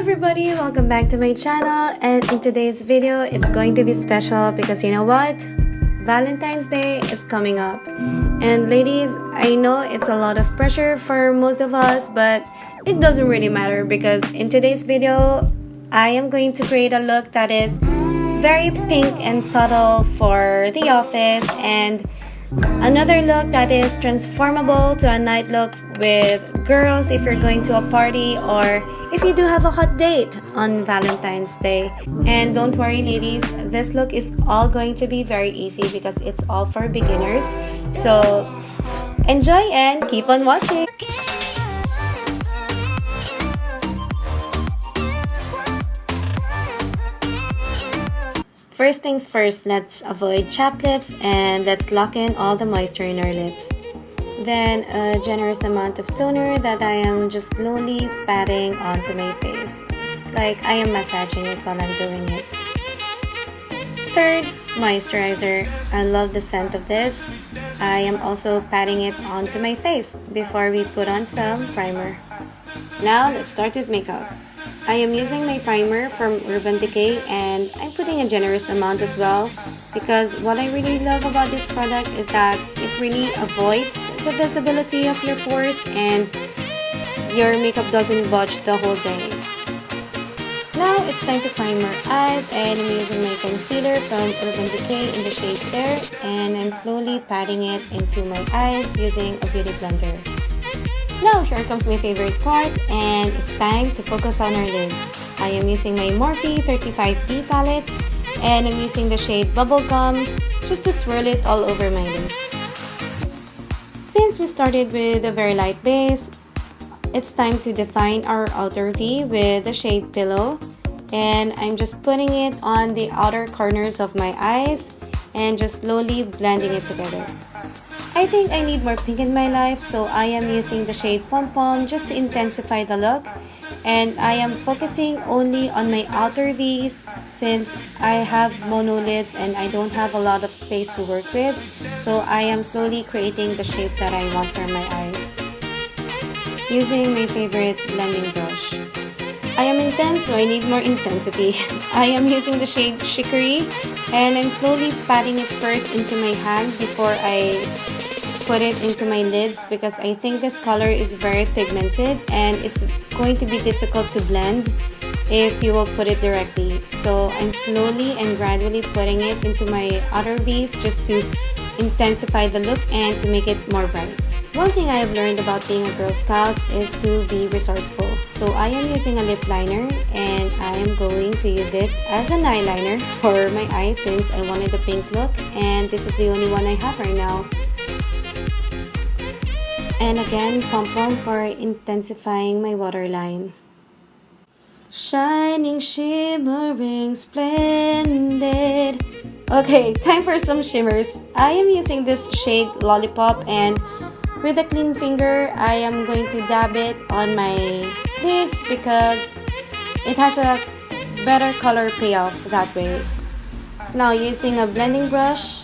everybody, welcome back to my channel, and in today's video it's going to be special because you know what? Valentine's Day is coming up. And ladies, I know it's a lot of pressure for most of us, but it doesn't really matter because in today's video I am going to create a look that is very pink and subtle for the office, and another look that is transformable to a night look with girls if you're going to a party or if you do have a hot date on Valentine's Day. And don't worry ladies, this look is all going to be very easy because it's all for beginners. So enjoy and keep on watching. First things first, let's avoid chapped lips and let's lock in all the moisture in our lips. Then a generous amount of toner that I am just slowly patting onto my face. It's like I am massaging it while I'm doing it. Third, moisturizer. I love the scent of this. I am also patting it onto my face before we put on some primer. Now let's start with makeup. I am using my primer from Urban Decay and I'm putting a generous amount as well because what I really love about this product is that it really avoids the visibility of your pores and your makeup doesn't budge the whole day. Now it's time to primer eyes, and I'm using my concealer from Urban Decay in the shade Fair, and I'm slowly patting it into my eyes using a beauty blender. Now here comes my favorite part, and it's time to focus on our lids. I am using my Morphe 35B palette and I'm using the shade Bubblegum just to swirl it all over my lids. Since we started with a very light base, it's time to define our outer V with the shade Pillow, and I'm just putting it on the outer corners of my eyes and just slowly blending it together. I think I need more pink in my life, so I am using the shade Pompom just to intensify the look, and I am focusing only on my outer V's since I have mono lids and I don't have a lot of space to work with, so I am slowly creating the shape that I want for my eyes. Using my favorite blending brush. I am intense, so I need more intensity. I am using the shade Chicory and I'm slowly patting it first into my hand before I put it into my lids because I think this color is very pigmented and it's going to be difficult to blend if you will put it directly. So I'm slowly and gradually putting it into my outer V's just to intensify the look and to make it more bright. One thing I have learned about being a Girl Scout is to be resourceful. So I am using a lip liner and I am going to use it as an eyeliner for my eyes since I wanted a pink look and this is the only one I have right now. And again, Pompom for intensifying my waterline. Shining, shimmering, splendid. Okay, time for some shimmers. I am using this shade Lollipop and with a clean finger, I am going to dab it on my lids because it has a better color payoff that way. Now using a blending brush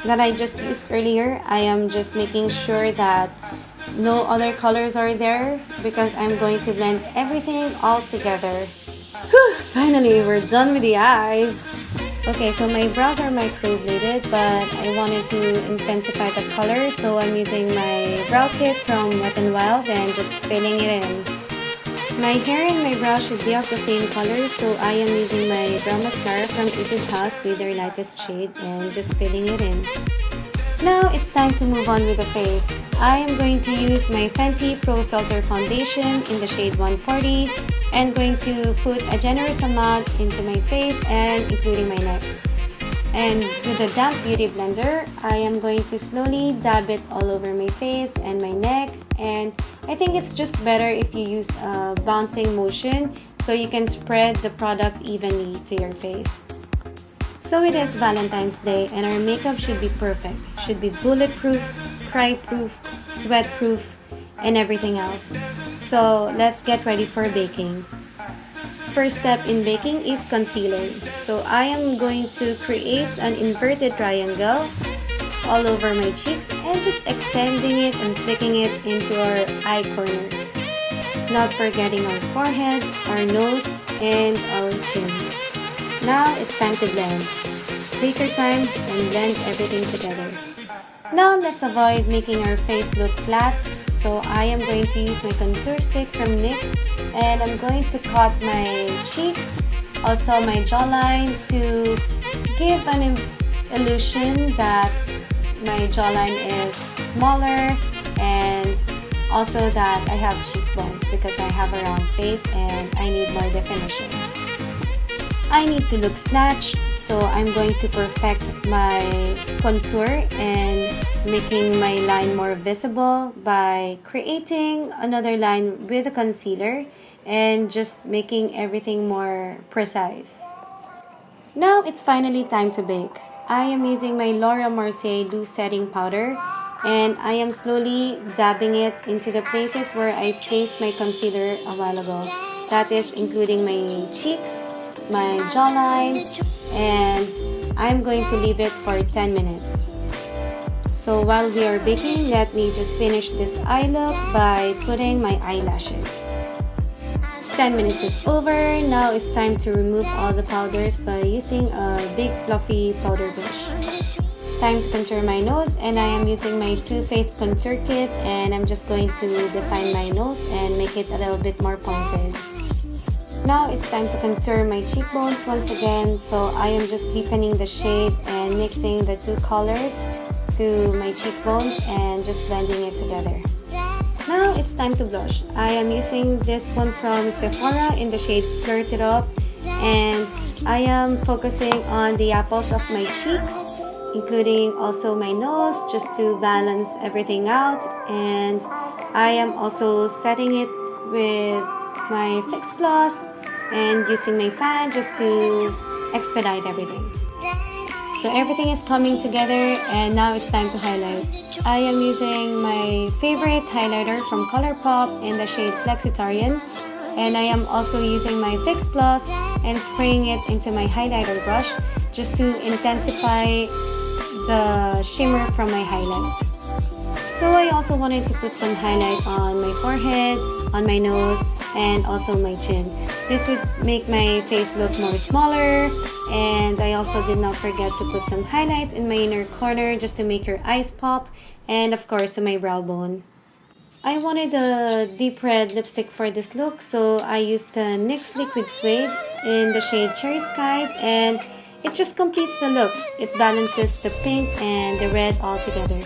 that I just used earlier, I am just making sure that no other colors are there because I'm going to blend everything all together. Whew, finally, we're done with the eyes. Okay, so my brows are microbladed, but I wanted to intensify the color, so I'm using my brow kit from Wet n Wild and just filling it in. My hair and my brow should be of the same color, so I am using my brow mascara from Etude House with their lightest shade and just filling it in. Now it's time to move on with the face. I am going to use my Fenty Pro Filt'r foundation in the shade 140 and going to put a generous amount into my face and including my neck. And with a damp beauty blender, I am going to slowly dab it all over my face and my neck, and I think it's just better if you use a bouncing motion so you can spread the product evenly to your face. So it is Valentine's Day and our makeup should be perfect. Should be bulletproof, cry-proof, sweat-proof, and everything else. So let's get ready for baking. First step in baking is concealing. So I am going to create an inverted triangle all over my cheeks and just extending it and flicking it into our eye corner. not forgetting our forehead, our nose, and our chin. Now it's time to blend. Take your time and blend everything together. Now let's avoid making our face look flat. So I am going to use my contour stick from NYX, and I'm going to cut my cheeks, also my jawline, to give an illusion that my jawline is smaller, and also that I have cheekbones because I have a round face and I need more definition. I need to look snatched, so I'm going to perfect my contour and making my line more visible by creating another line with a concealer and just making everything more precise. Now it's finally time to bake. I am using my Mercier loose setting powder, and I am slowly dabbing it into the places where I placed my concealer a while ago. That is including my cheeks, my jawline, and I'm going to leave it for 10 minutes. So while we are baking, let me just finish this eye look by putting my eyelashes. 10 minutes is over. Now it's time to remove all the powders by using a big fluffy powder brush. Time to contour my nose, and I am using my Too Faced contour kit, and I'm just going to define my nose and make it a little bit more pointed. Now it's time to contour my cheekbones once again, so I am just deepening the shade and mixing the two colors to my cheekbones and just blending it together. Now it's time to blush. I am using this one from Sephora in the shade Flirt, and I am focusing on the apples of my cheeks, including also my nose, just to balance everything out, and I am also setting it with my Fix Plus and using my fan just to expedite everything. So everything is coming together, and now it's time to highlight. I am using my favorite highlighter from Colourpop in the shade Flexitarian, and I am also using my Fix Plus and spraying it into my highlighter brush just to intensify the shimmer from my highlights. So I also wanted to put some highlight on my forehead, on my nose, and also my chin. This would make my face look more smaller, and I also did not forget to put some highlights in my inner corner just to make your eyes pop, and of course my brow bone. I wanted a deep red lipstick for this look, so I used the NYX Liquid Suede in the shade Cherry Skies, and it just completes the look. It balances the pink and the red all together.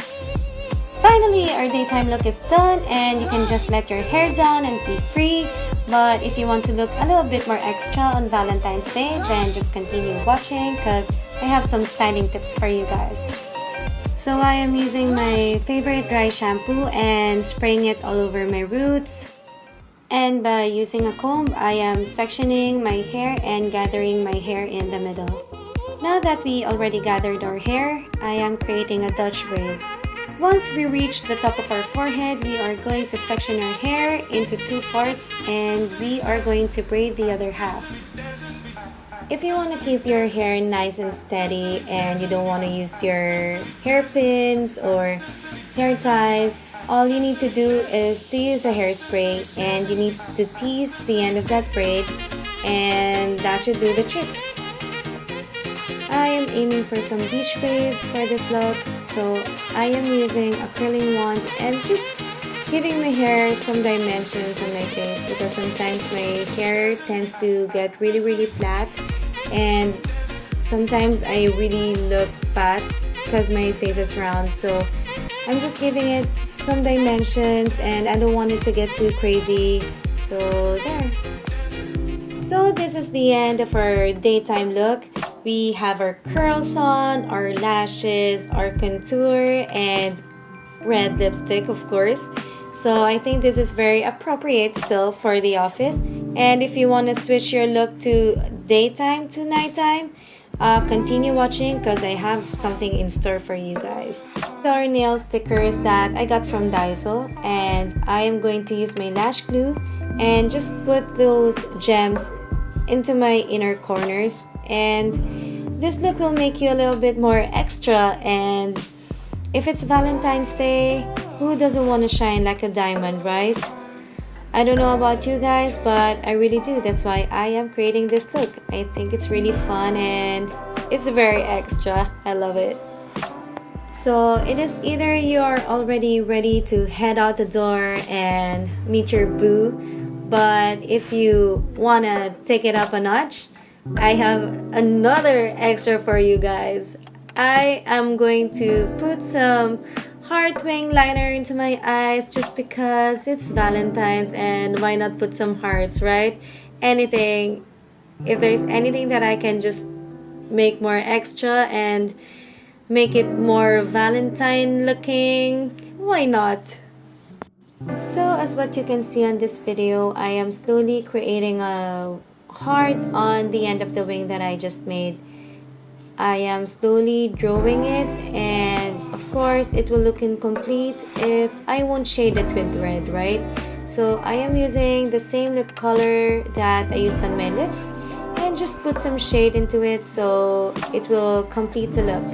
Finally, our daytime look is done, and you can just let your hair down and be free. But if you want to look a little bit more extra on Valentine's Day, then just continue watching because I have some styling tips for you guys. So I am using my favorite dry shampoo and spraying it all over my roots. And by using a comb, I am sectioning my hair and gathering my hair in the middle. Now that we already gathered our hair, I am creating a Dutch braid. Once we reach the top of our forehead, we are going to section our hair into two parts, and we are going to braid the other half. If you want to keep your hair nice and steady and you don't want to use your hairpins or hair ties, all you need to do is to use a hairspray, and you need to tease the end of that braid, and that should do the trick. I am aiming for some beach waves for this look, so I am using a curling wand and just giving my hair some dimensions on my face, because sometimes my hair tends to get really flat, and sometimes I really look fat because my face is round. So I'm just giving it some dimensions, and I don't want it to get too crazy. So there. So this is the end of our daytime look. We have our curls on, our lashes, our contour, and red lipstick, of course. So I think this is very appropriate still for the office. And if you want to switch your look to daytime to nighttime, continue watching because I have something in store for you guys. These are nail stickers that I got from Daiso, and I am going to use my lash glue and just put those gems into my inner corners, and this look will make you a little bit more extra. And if it's Valentine's Day, who doesn't want to shine like a diamond, right? I don't know about you guys, but I really do. That's why I am creating this look. I think it's really fun and it's very extra. I love it. So it is either you're already ready to head out the door and meet your boo, but if you wanna take it up a notch, I have another extra for you guys. I am going to put some heart wing liner into my eyes just because it's Valentine's, and why not put some hearts, right? Anything, if there's anything that I can just make more extra and make it more Valentine looking, why not? So as what you can see on this video, I am slowly creating a heart on the end of the wing that I just made. I am slowly drawing it, and of course it will look incomplete if I won't shade it with red, right? So I am using the same lip color that I used on my lips and just put some shade into it so it will complete the look.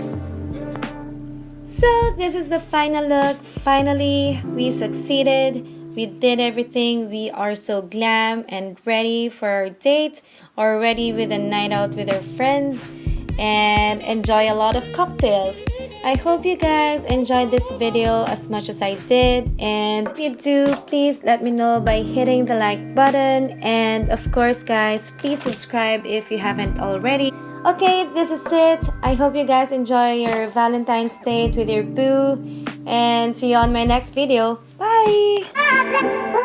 So this is the final look. Finally, we succeeded. We did everything. We are so glam and ready for our date or ready with a night out with our friends and enjoy a lot of cocktails. I hope you guys enjoyed this video as much as I did, and if you do, please let me know by hitting the like button, and of course guys, please subscribe if you haven't already. Okay, this is it. I hope you guys enjoy your Valentine's date with your boo, and see you on my next video. Bye!